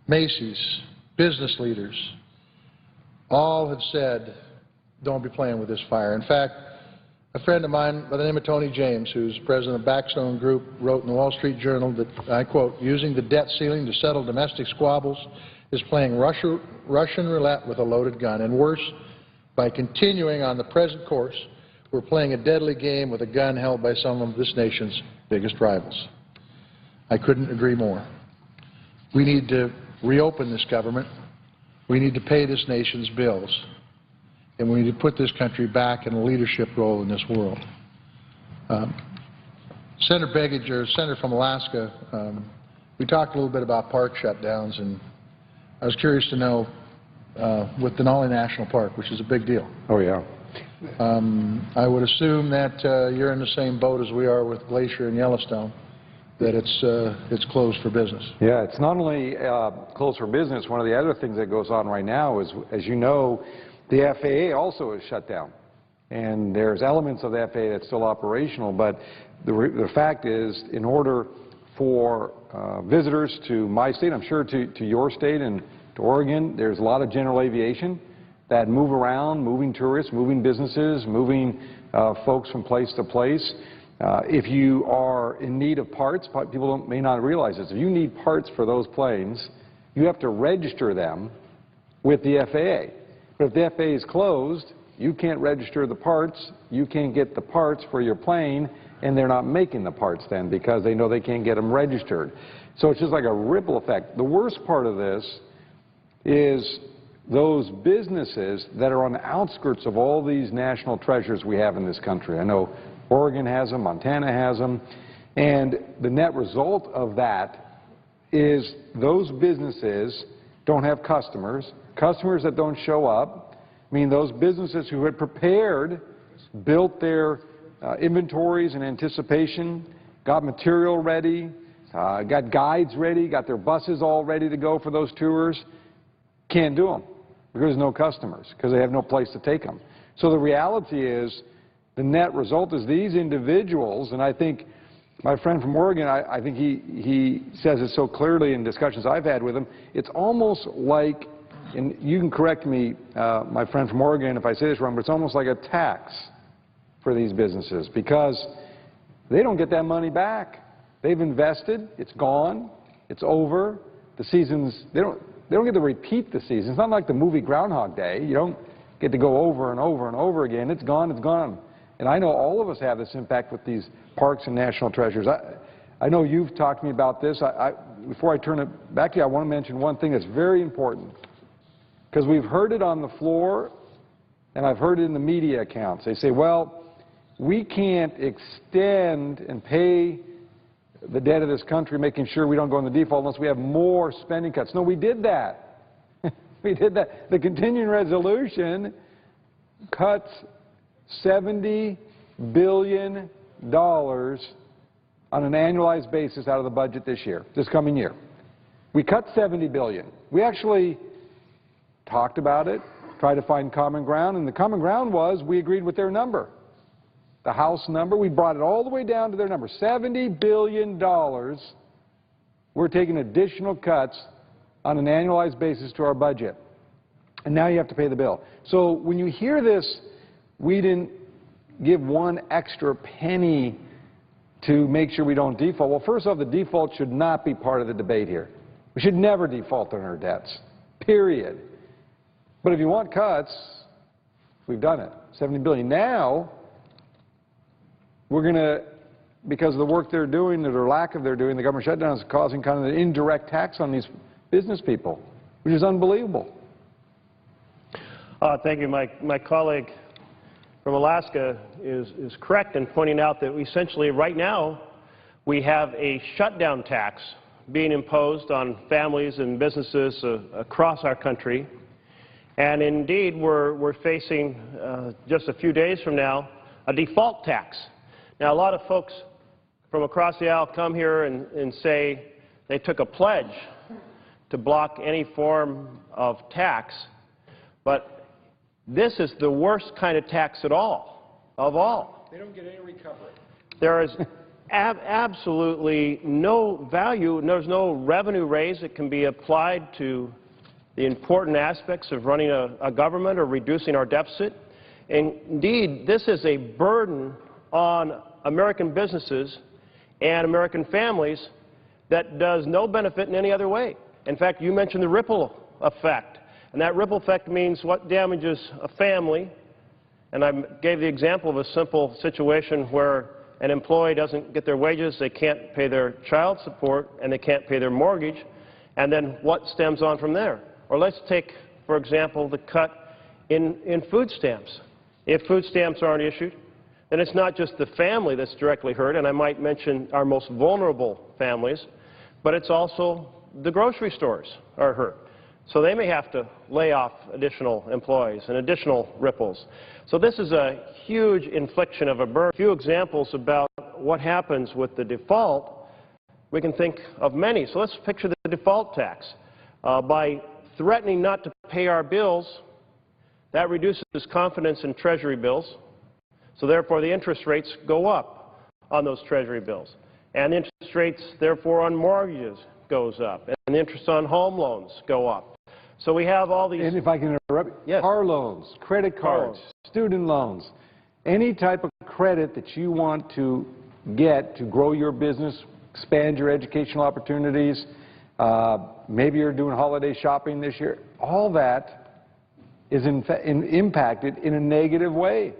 Macy's, business leaders, all have said, don't be playing with this fire. In fact, a friend of mine by the name of Tony James, who's president of Backstone Group, wrote in the Wall Street Journal that, I quote, using the debt ceiling to settle domestic squabbles is playing Russian roulette with a loaded gun. And worse, by continuing on the present course, we're playing a deadly game with a gun held by some of this nation's biggest rivals. I couldn't agree more. We need to reopen this government. We need to pay this nation's bills. And we need to put this country back in a leadership role in this world. Senator Begich, or Senator from Alaska, we talked a little bit about park shutdowns, and I was curious to know, with Denali National Park, which is a big deal. Oh, yeah. I would assume that you're in the same boat as we are with Glacier and Yellowstone, that it's closed for business. Yeah, it's not only closed for business. One of the other things that goes on right now is, as you know, the FAA also is shut down. And there's elements of the FAA that's still operational, but the fact is, in order for visitors to my state, I'm sure to your state and to Oregon, there's a lot of general aviation that move around, moving tourists, moving businesses, moving folks from place to place. If you are in need of parts, people may not realize this. If you need parts for those planes, you have to register them with the FAA. But if the FAA is closed, you can't register the parts, you can't get the parts for your plane, and they're not making the parts then because they know they can't get them registered. So it's just like a ripple effect. The worst part of this is those businesses that are on the outskirts of all these national treasures we have in this country. I know Oregon has them, Montana has them, and the net result of that is those businesses don't have customers, customers that don't show up. I mean, those businesses who had prepared, built their inventories in anticipation, got material ready, got guides ready, got their buses all ready to go for those tours, can't do them because there's no customers, because they have no place to take them. So the reality is, the net result is these individuals, and I think my friend from Oregon, I think he says it so clearly in discussions I've had with him, it's almost like, and you can correct me, my friend from Oregon, if I say this wrong, but it's almost like a tax for these businesses because they don't get that money back. They've invested, it's gone, it's over, the seasons, they don't get to repeat the season. It's not like the movie Groundhog Day. You don't get to go over and over and over again. It's gone, it's gone. And I know all of us have this impact with these parks and national treasures. I know you've talked to me about this. Before I turn it back to you, I want to mention one thing that's very important. Because we've heard it on the floor, and I've heard it in the media accounts. They say, well, we can't extend and pay the debt of this country, making sure we don't go into default unless we have more spending cuts. No, we did that. We did that. The continuing resolution cuts $70 billion on an annualized basis out of the budget this year, this coming year. We cut $70 billion. We actually talked about it, tried to find common ground, and the common ground was we agreed with their number. The House number, we brought it all the way down to their number, $70 billion. We're taking additional cuts on an annualized basis to our budget. And now you have to pay the bill. So when you hear this, we didn't give one extra penny to make sure we don't default. Well, first off, the default should not be part of the debate here. We should never default on our debts, period. But if you want cuts, we've done it, $70 billion. Now, we're going to, because of the work they're doing, or lack of their doing, the government shutdown is causing kind of an indirect tax on these business people, which is unbelievable. Thank you. My colleague from Alaska is correct in pointing out that essentially right now we have a shutdown tax being imposed on families and businesses across our country. And indeed, we're facing, just a few days from now, a default tax. Now, a lot of folks from across the aisle come here and say they took a pledge to block any form of tax, but this is the worst kind of tax of all. They don't get any recovery. There is absolutely no value, there's no revenue raise that can be applied to the important aspects of running a government or reducing our deficit. Indeed, this is a burden on American businesses and American families that does no benefit in any other way. In fact, you mentioned the ripple effect, and that ripple effect means what damages a family. And I gave the example of a simple situation where an employee doesn't get their wages, they can't pay their child support, and they can't pay their mortgage, and then what stems on from there? Or let's take, for example, the cut in food stamps. If food stamps aren't issued, then it's not just the family that's directly hurt, and I might mention our most vulnerable families, but it's also the grocery stores are hurt. So they may have to lay off additional employees and additional ripples. So this is a huge infliction of a burden. A few examples about what happens with the default, we can think of many. So let's picture the default tax. By threatening not to pay our bills, that reduces confidence in Treasury bills. So therefore, the interest rates go up on those Treasury bills. And the interest rates, therefore, on mortgages goes up. And the interest on home loans go up. So we have all these... And if I can interrupt, yes. Car loans, credit cards, student loans, any type of credit that you want to get to grow your business, expand your educational opportunities, maybe you're doing holiday shopping this year, all that is impacted in a negative way.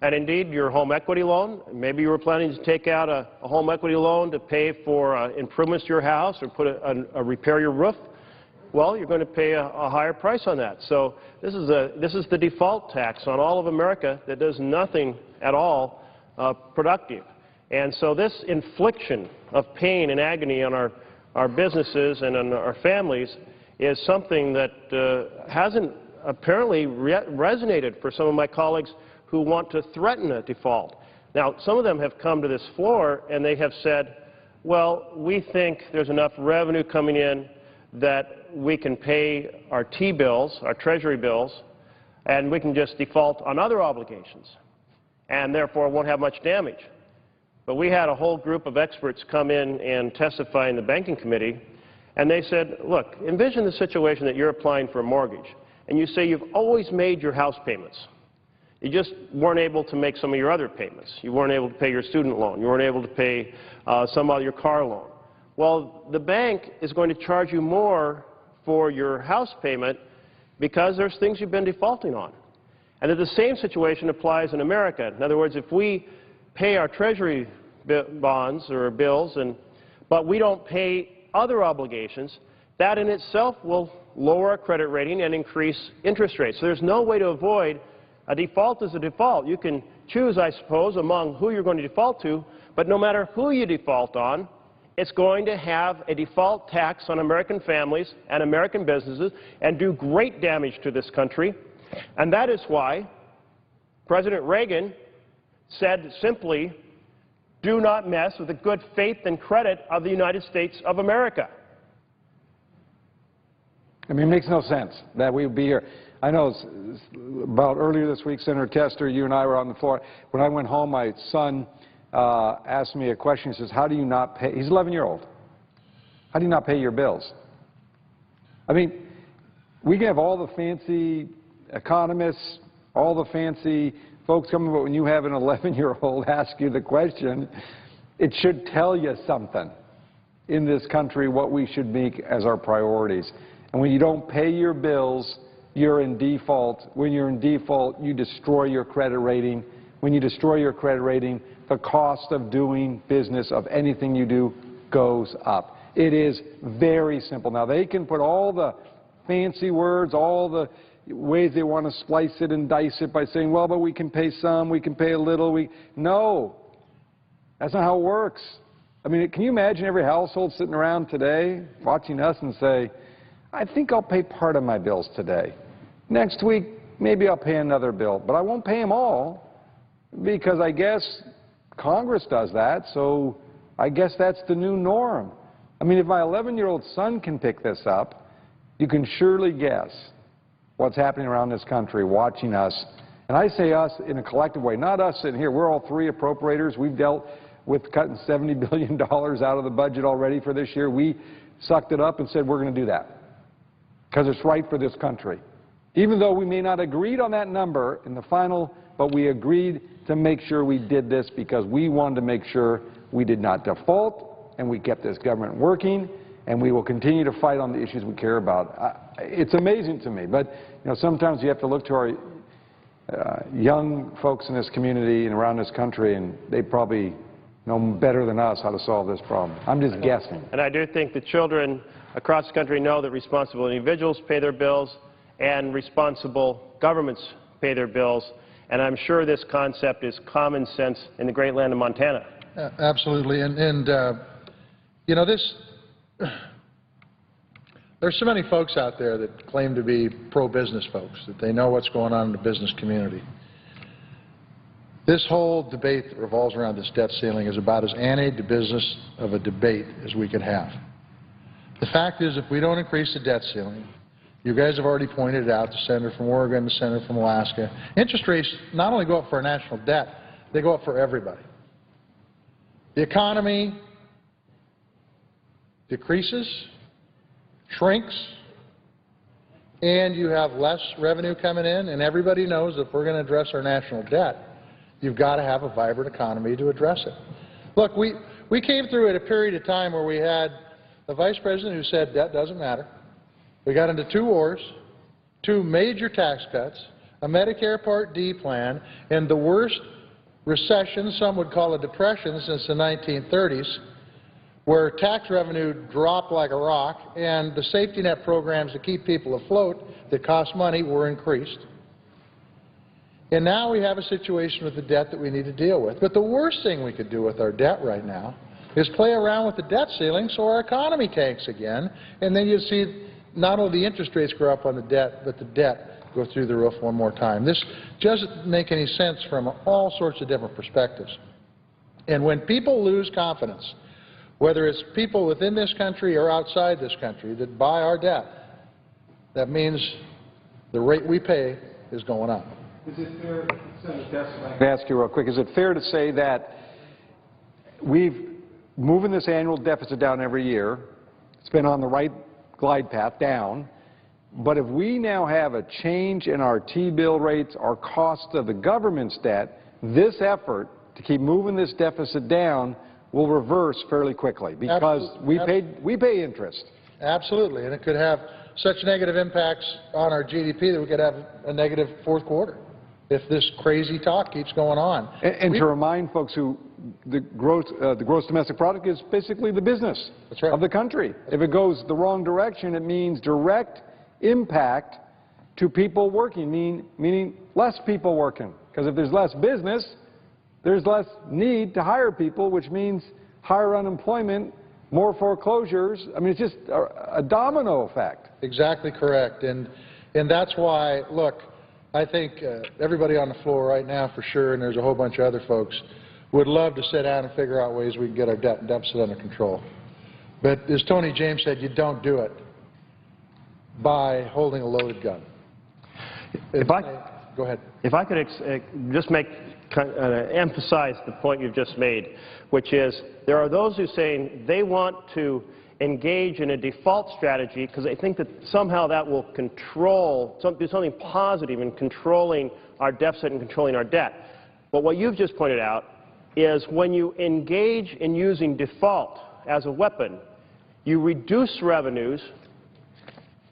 And indeed, your home equity loan, maybe you were planning to take out a home equity loan to pay for improvements to your house or repair your roof. Well, you're going to pay a higher price on that. So this is the default tax on all of America that does nothing at all productive. And so this infliction of pain and agony on our businesses and on our families is something that hasn't apparently resonated for some of my colleagues who want to threaten a default. Now, some of them have come to this floor and they have said, well, we think there's enough revenue coming in that we can pay our T-bills, our Treasury bills, and we can just default on other obligations, and therefore won't have much damage. But we had a whole group of experts come in and testify in the banking committee, and they said, look, envision the situation that you're applying for a mortgage, and you say you've always made your house payments. You just weren't able to make some of your other payments. You weren't able to pay your student loan. You weren't able to pay some of your car loan. Well, the bank is going to charge you more for your house payment because there's things you've been defaulting on. And that the same situation applies in America. In other words, if we pay our Treasury bonds or bills, but we don't pay other obligations, that in itself will lower our credit rating and increase interest rates. So there's no way to avoid a default is a default. You can choose, I suppose, among who you're going to default to, but no matter who you default on, it's going to have a default tax on American families and American businesses and do great damage to this country. And that is why President Reagan said simply, do not mess with the good faith and credit of the United States of America. I mean, it makes no sense that we would be here. I know about earlier this week, Senator Tester, you and I were on the floor. When I went home, my son asked me a question. He says, how do you not pay? He's 11-year-old. How do you not pay your bills? I mean, we can have all the fancy economists, all the fancy folks coming, but when you have an 11-year-old ask you the question, it should tell you something in this country what we should make as our priorities. And when you don't pay your bills, you're in default. When you're in default, you destroy your credit rating. When you destroy your credit rating, the cost of doing business, of anything you do, goes up. It is very simple. Now, they can put all the fancy words, all the, ways they want to splice it and dice it by saying, well, but we can pay some, we can pay a little. No, that's not how it works. I mean, can you imagine every household sitting around today watching us and say, I think I'll pay part of my bills today. Next week, maybe I'll pay another bill, but I won't pay them all because I guess Congress does that, so I guess that's the new norm. I mean, if my 11-year-old son can pick this up, you can surely guess what's happening around this country watching us. And I say us in a collective way, not us sitting here. We're all three appropriators. We've dealt with cutting $70 billion out of the budget already for this year. We sucked it up and said we're going to do that because it's right for this country. Even though we may not have agreed on that number in the final, but we agreed to make sure we did this because we wanted to make sure we did not default and we kept this government working, and we will continue to fight on the issues we care about. It's amazing to me, but you know, sometimes you have to look to our young folks in this community and around this country, and they probably know better than us how to solve this problem. I'm just guessing. And I do think the children across the country know that responsible individuals pay their bills and responsible governments pay their bills, and I'm sure this concept is common sense in the great land of Montana. Absolutely, and you know, there's so many folks out there that claim to be pro-business folks, that they know what's going on in the business community. This whole debate that revolves around this debt ceiling is about as anti-business of a debate as we could have. The fact is, if we don't increase the debt ceiling, you guys have already pointed it out, the senator from Oregon, the senator from Alaska, interest rates not only go up for our national debt, they go up for everybody. The economy decreases, shrinks, and you have less revenue coming in, and everybody knows if we're going to address our national debt, you've got to have a vibrant economy to address it. Look, we came through at a period of time where we had a vice president who said debt doesn't matter. We got into 2 wars, 2 major tax cuts, a Medicare Part D plan, and the worst recession, some would call a depression, since the 1930s, where tax revenue dropped like a rock and the safety net programs to keep people afloat that cost money were increased. And now we have a situation with the debt that we need to deal with. But the worst thing we could do with our debt right now is play around with the debt ceiling so our economy tanks again, and then you see not only the interest rates go up on the debt, but the debt go through the roof one more time. This doesn't make any sense from all sorts of different perspectives. And when people lose confidence, whether it's people within this country or outside this country that buy our debt, that means the rate we pay is going up. Is it fair, Senator, to ask you real quick, is it fair to say that we've moving this annual deficit down every year, it's been on the right glide path down, but if we now have a change in our T-bill rates, our cost of the government's debt, this effort to keep moving this deficit down will reverse fairly quickly because we pay interest. Absolutely, and it could have such negative impacts on our GDP that we could have a negative 4th quarter if this crazy talk keeps going on. And to remind folks who the gross domestic product is basically the business of the country. If it goes the wrong direction, it means direct impact to people working, meaning less people working. Because if there's less business, there's less need to hire people, which means higher unemployment, more foreclosures. I mean, it's just a domino effect. Exactly correct. And that's why, look, I think everybody on the floor right now for sure, and there's a whole bunch of other folks, would love to sit down and figure out ways we can get our debt and deficit under control. But as Tony James said, you don't do it by holding a loaded gun. Go ahead. If I could just emphasize the point you've just made, which is there are those who say they want to engage in a default strategy because they think that somehow that will do something positive in controlling our deficit and controlling our debt. But what you've just pointed out is when you engage in using default as a weapon, you reduce revenues,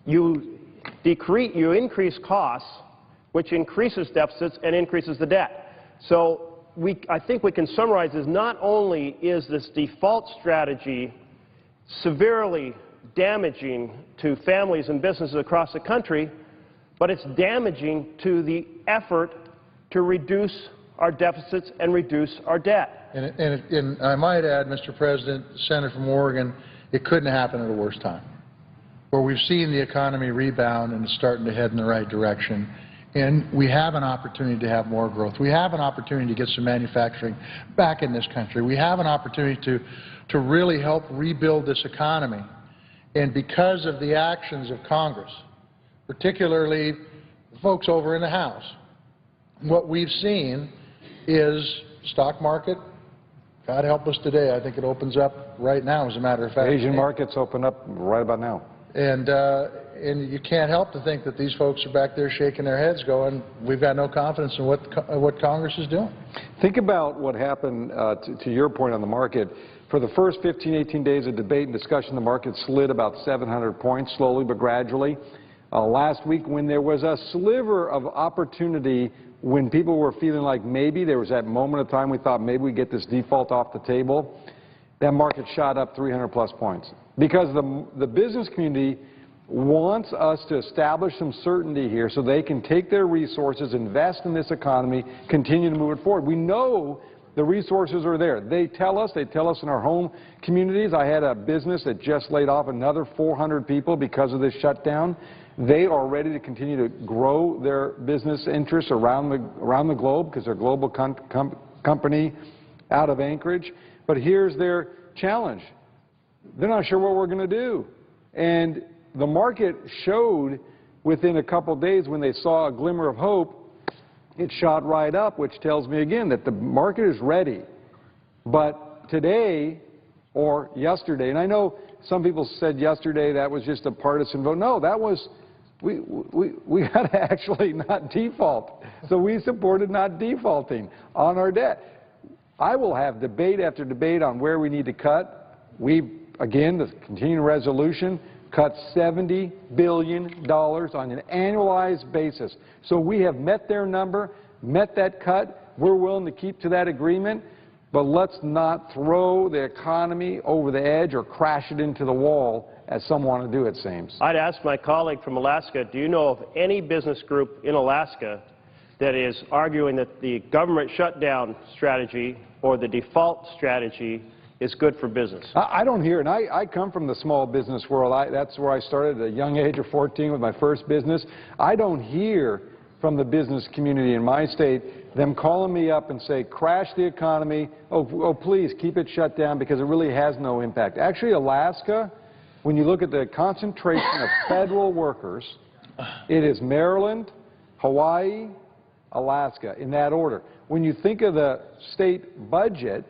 you increase costs, which increases deficits and increases the debt. So I think we can summarize as not only is this default strategy severely damaging to families and businesses across the country, but it's damaging to the effort to reduce our deficits and reduce our debt. And I might add, Mr. President, Senator from Oregon, it couldn't happen at a worse time, where we've seen the economy rebound and it's starting to head in the right direction. And we have an opportunity to have more growth. We have an opportunity to get some manufacturing back in this country. We have an opportunity to really help rebuild this economy. And because of the actions of Congress, particularly folks over in the House, what we've seen is stock market, God help us today, I think it opens up right now, as a matter of fact. Asian markets open up right about now. And you can't help to think that these folks are back there shaking their heads going, we've got no confidence in what Congress is doing. Think about what happened, to your point on the market. For the first 15, 18 days of debate and discussion, the market slid about 700 points, slowly but gradually. Last week, when there was a sliver of opportunity, when people were feeling like maybe there was that moment of time we thought maybe we get this default off the table, that market shot up 300-plus points. Because the business community wants us to establish some certainty here so they can take their resources, invest in this economy, continue to move it forward. We know the resources are there. They tell us in our home communities. I had a business that just laid off another 400 people because of this shutdown. They are ready to continue to grow their business interests around the globe because they're a global company out of Anchorage. But here's their challenge. They're not sure what we're going to do. And the market showed within a couple days when they saw a glimmer of hope, it shot right up, which tells me again that the market is ready. But today or yesterday, and I know some people said yesterday that was just a partisan vote. No, that was, we had to actually not default. So we supported not defaulting on our debt. I will have debate after debate on where we need to cut. Again, the continuing resolution cut $70 billion on an annualized basis. So we have met their number, met that cut. We're willing to keep to that agreement, but let's not throw the economy over the edge or crash it into the wall as some want to do, it seems. I'd ask my colleague from Alaska, do you know of any business group in Alaska that is arguing that the government shutdown strategy or the default strategy is good for business? I don't hear, and I come from the small business world. That's where I started at a young age of 14 with my first business. I don't hear from the business community in my state them calling me up and say, crash the economy, oh please keep it shut down because it really has no impact. Actually, Alaska, when you look at the concentration of federal workers, it is Maryland, Hawaii, Alaska, in that order. When you think of the state budget,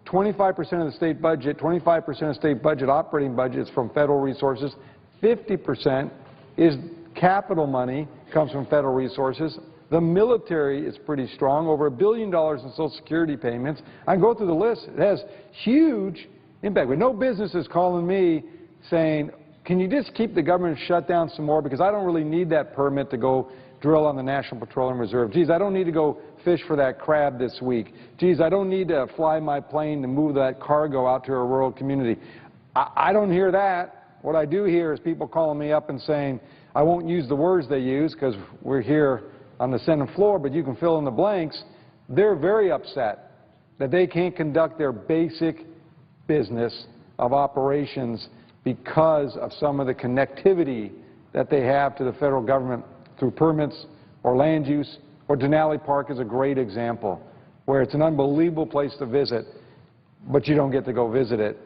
25% of the state budget, 25% of state budget, operating budget is from federal resources. 50% is capital money, comes from federal resources. The military is pretty strong, over $1 billion in Social Security payments. I can go through the list. It has huge impact. But no business is calling me saying, can you just keep the government shut down some more because I don't really need that permit to go drill on the National Petroleum Reserve. Geez, I don't need to go fish for that crab this week. Geez, I don't need to fly my plane to move that cargo out to a rural community. I don't hear that. What I do hear is people calling me up and saying, I won't use the words they use because we're here on the Senate floor, but you can fill in the blanks. They're very upset that they can't conduct their basic business of operations because of some of the connectivity that they have to the federal government through permits or land use, or Denali Park is a great example, where it's an unbelievable place to visit, but you don't get to go visit it,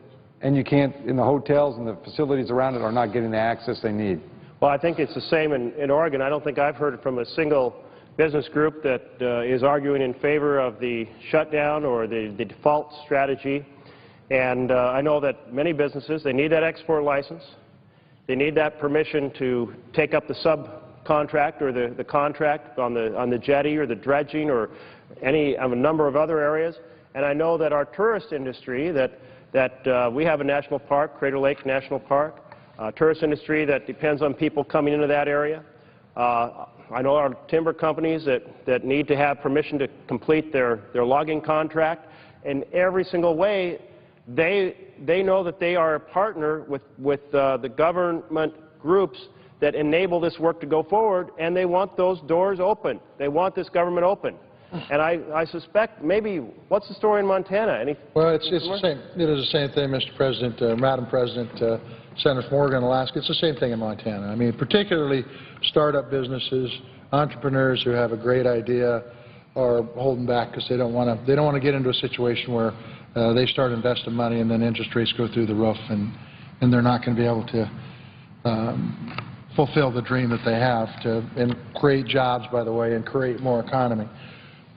and you can't, in the hotels and the facilities around it are not getting the access they need. Well, I think it's the same in Oregon. I don't think I've heard from a single business group that is arguing in favor of the shutdown or the default strategy. And I know that many businesses, they need that export license. They need that permission to take up the subcontract or the contract on the jetty or the dredging or any of a number of other areas. And I know that our tourist industry, that we have a national park, Crater Lake National Park, tourist industry that depends on people coming into that area. I know our timber companies that need to have permission to complete their logging contract. In every single way, they know that they are a partner with the government groups that enable this work to go forward, and they want those doors open. They want this government open. And I suspect maybe, what's the story in Montana? Well, it's the same. It is the same thing, Mr. President, Madam President, Senator from Oregon, Alaska. It's the same thing in Montana. I mean, particularly startup businesses, entrepreneurs who have a great idea are holding back because they don't want to get into a situation where they start investing money and then interest rates go through the roof and they're not going to be able to fulfill the dream that they have and create jobs, by the way, and create more economy.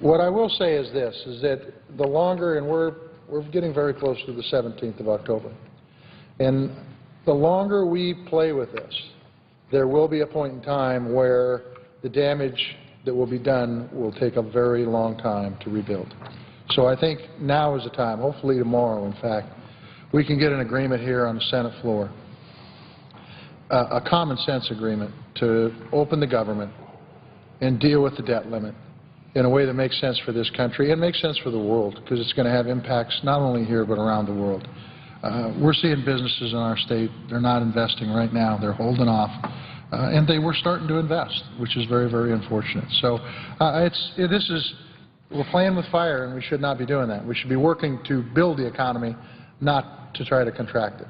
What I will say is this, is that the longer, and we're getting very close to the 17th of October, and the longer we play with this, there will be a point in time where the damage that will be done will take a very long time to rebuild. So I think now is the time, hopefully tomorrow, in fact, we can get an agreement here on the Senate floor, a common sense agreement to open the government and deal with the debt limit in a way that makes sense for this country and makes sense for the world, because it's going to have impacts not only here but around the world. We're seeing businesses in our state, they're not investing right now, they're holding off, and they were starting to invest, which is very, very unfortunate. So we're playing with fire, and we should not be doing that. We should be working to build the economy, not to try to contract it.